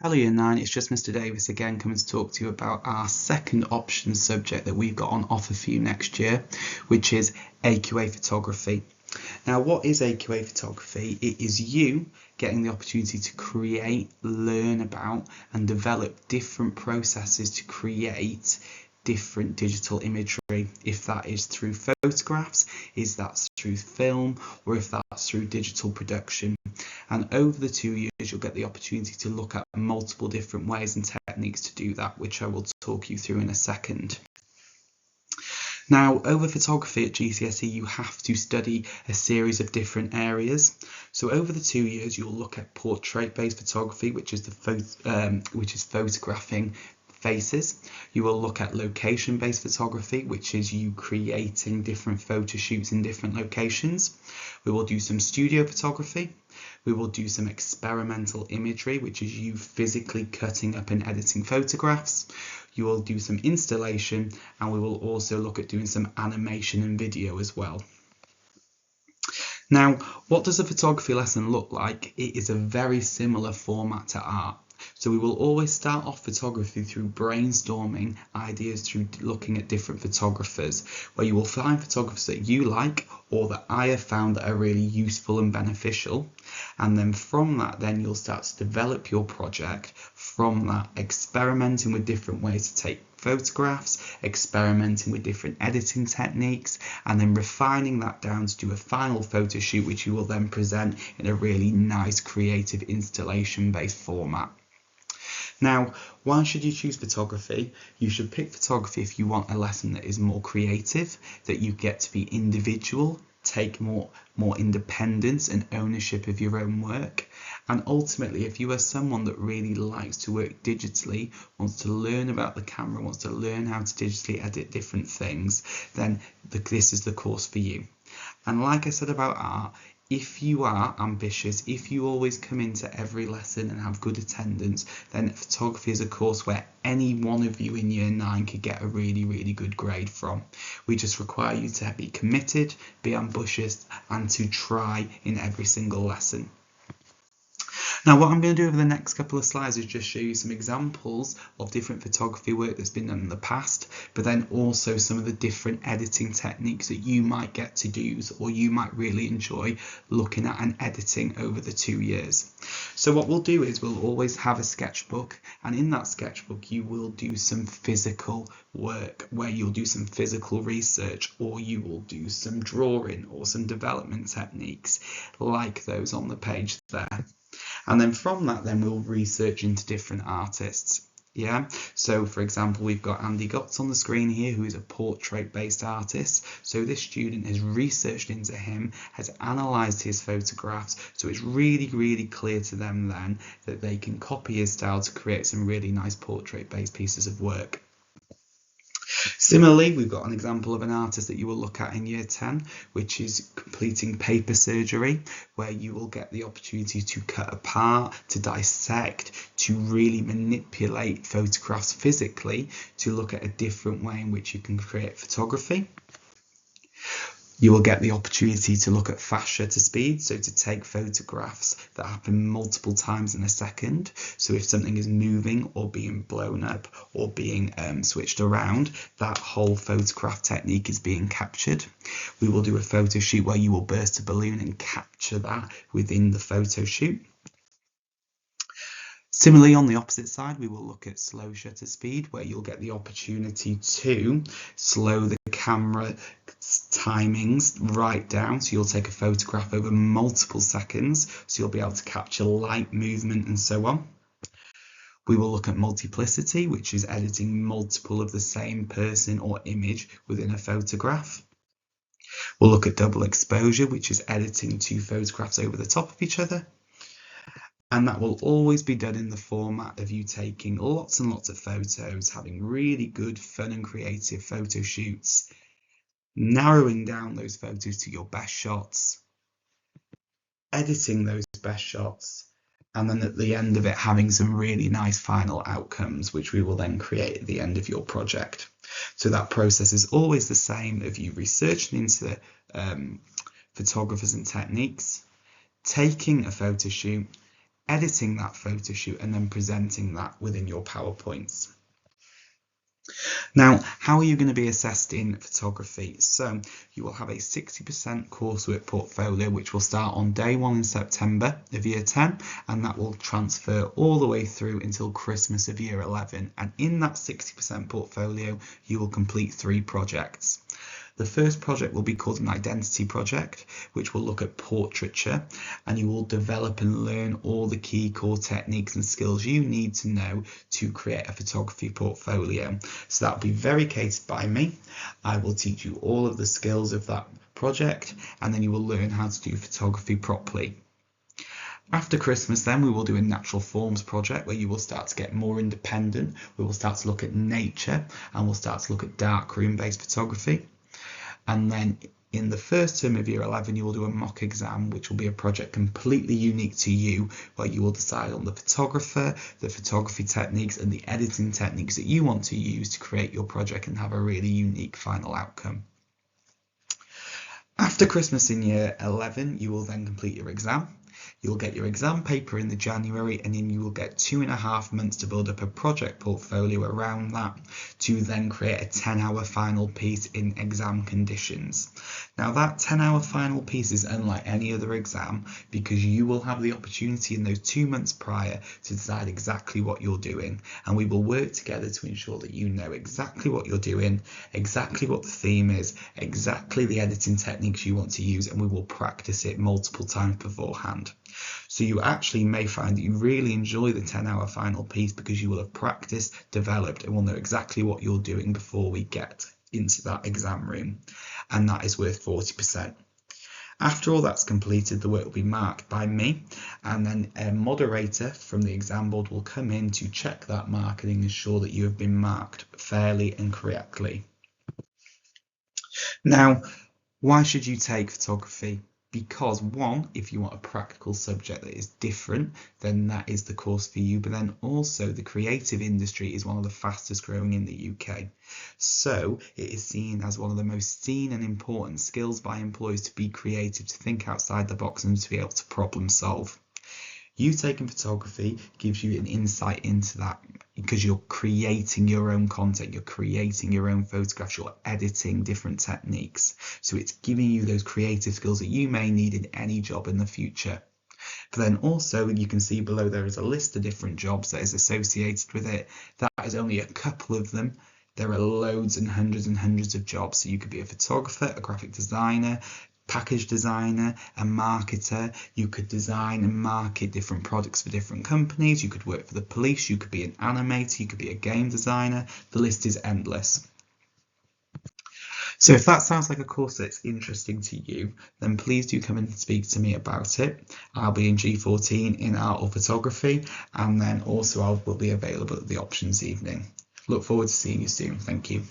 Hello Year 9, it's just Mr. Davis again coming to talk to you about our second option subject that we've got on offer for you next year, which is AQA photography. Now, what is AQA photography? It is you getting the opportunity to create, learn about and develop different processes to create different digital imagery, if that is through photographs, is that through film, or if that's through digital production. And over the 2 years, you'll get the opportunity to look at multiple different ways and techniques to do that, which I will talk you through in a second. Now, over photography at GCSE, you have to study a series of different areas. So over the 2 years, you'll look at portrait-based photography, which is photographing faces. You will look at location-based photography, which is you creating different photo shoots in different locations. We will do some studio photography. We will do some experimental imagery, which is you physically cutting up and editing photographs. You will do some installation, and we will also look at doing some animation and video as well. Now, what does a photography lesson look like? It is a very similar format to art. So we will always start off photography through brainstorming ideas, through looking at different photographers, where you will find photographers that you like or that I have found that are really useful and beneficial. And then from that, then you'll start to develop your project from that, experimenting with different ways to take photographs, experimenting with different editing techniques, and then refining that down to do a final photo shoot, which you will then present in a really nice creative installation based format. Now, why should you choose photography? You should pick photography if you want a lesson that is more creative, that you get to be individual, take more independence and ownership of your own work. And ultimately, if you are someone that really likes to work digitally, wants to learn about the camera, wants to learn how to digitally edit different things, then this is the course for you. And like I said about art, if you are ambitious, if you always come into every lesson and have good attendance, then photography is a course where any one of you in Year 9 could get a really, really good grade from. We just require you to be committed, be ambitious, and to try in every single lesson. Now, what I'm going to do over the next couple of slides is just show you some examples of different photography work that's been done in the past, but then also some of the different editing techniques that you might get to use or you might really enjoy looking at and editing over the 2 years. So what we'll do is we'll always have a sketchbook, and in that sketchbook you will do some physical work where you'll do some physical research, or you will do some drawing or some development techniques like those on the page there. And then from that, then we'll research into different artists. Yeah, so for example, we've got Andy Gotts on the screen here, who is a portrait-based artist. So this student has researched into him, has analysed his photographs, so it's really, really clear to them then that they can copy his style to create some really nice portrait-based pieces of work. Similarly, we've got an example of an artist that you will look at in Year 10, which is completing paper surgery, where you will get the opportunity to cut apart, to dissect, to really manipulate photographs physically, to look at a different way in which you can create photography. You will get the opportunity to look at fast shutter speed, so to take photographs that happen multiple times in a second. So if something is moving or being blown up or being switched around, that whole photograph technique is being captured. We will do a photo shoot where you will burst a balloon and capture that within the photo shoot. Similarly, on the opposite side, we will look at slow shutter speed, where you'll get the opportunity to slow the camera timings right down. So you'll take a photograph over multiple seconds, so you'll be able to capture light, movement, and so on. We will look at multiplicity, which is editing multiple of the same person or image within a photograph. We'll look at double exposure, which is editing 2 photographs over the top of each other. And that will always be done in the format of you taking lots and lots of photos, having really good, fun and creative photo shoots, narrowing down those photos to your best shots, editing those best shots, and then at the end of it having some really nice final outcomes, which we will then create at the end of your project. So that process is always the same of you researching into photographers and techniques, taking a photo shoot, editing that photo shoot and then presenting that within your PowerPoints. Now, how are you going to be assessed in photography? So you will have a 60% coursework portfolio, which will start on day 1 in September of year 10, and that will transfer all the way through until Christmas of year 11. And in that 60% portfolio, you will complete 3 projects. The first project will be called an identity project, which will look at portraiture, and you will develop and learn all the key core techniques and skills you need to know to create a photography portfolio. So that will be very catered by me. I will teach you all of the skills of that project, and then you will learn how to do photography properly. After Christmas, then we will do a natural forms project where you will start to get more independent. We will start to look at nature, and we'll start to look at darkroom based photography. And then in the first term of year 11, you will do a mock exam, which will be a project completely unique to you, where you will decide on the photographer, the photography techniques and the editing techniques that you want to use to create your project and have a really unique final outcome. After Christmas in year 11, you will then complete your exam. You'll get your exam paper in the January, and then you will get 2.5 months to build up a project portfolio around that to then create a 10-hour final piece in exam conditions. Now that 10-hour final piece is unlike any other exam because you will have the opportunity in those 2 months prior to decide exactly what you're doing, and we will work together to ensure that you know exactly what you're doing, exactly what the theme is, exactly the editing techniques you want to use, and we will practice it multiple times beforehand. So you actually may find that you really enjoy the 10-hour final piece because you will have practiced, developed, and will know exactly what you're doing before we get into that exam room, and that is worth 40%. After all that's completed, the work will be marked by me, and then a moderator from the exam board will come in to check that mark and ensure that you have been marked fairly and correctly. Now, why should you take photography? Because one, if you want a practical subject that is different, then that is the course for you. But then also the creative industry is one of the fastest growing in the UK. So it is seen as one of the most seen and important skills by employers to be creative, to think outside the box and to be able to problem solve. You taking photography gives you an insight into that because you're creating your own content, you're creating your own photographs, you're editing different techniques. So it's giving you those creative skills that you may need in any job in the future. But then also you can see below there is a list of different jobs that is associated with it. That is only a couple of them. There are loads and hundreds of jobs. So you could be a photographer, a graphic designer, package designer, a marketer. You could design and market different products for different companies. You could work for the police. You could be an animator. You could be a game designer. The list is endless. So if that sounds like a course that's interesting to you, then please do come and speak to me about it. I'll be in G14 in art or photography, and then also I will be available at the options evening. Look forward to seeing you soon. Thank you.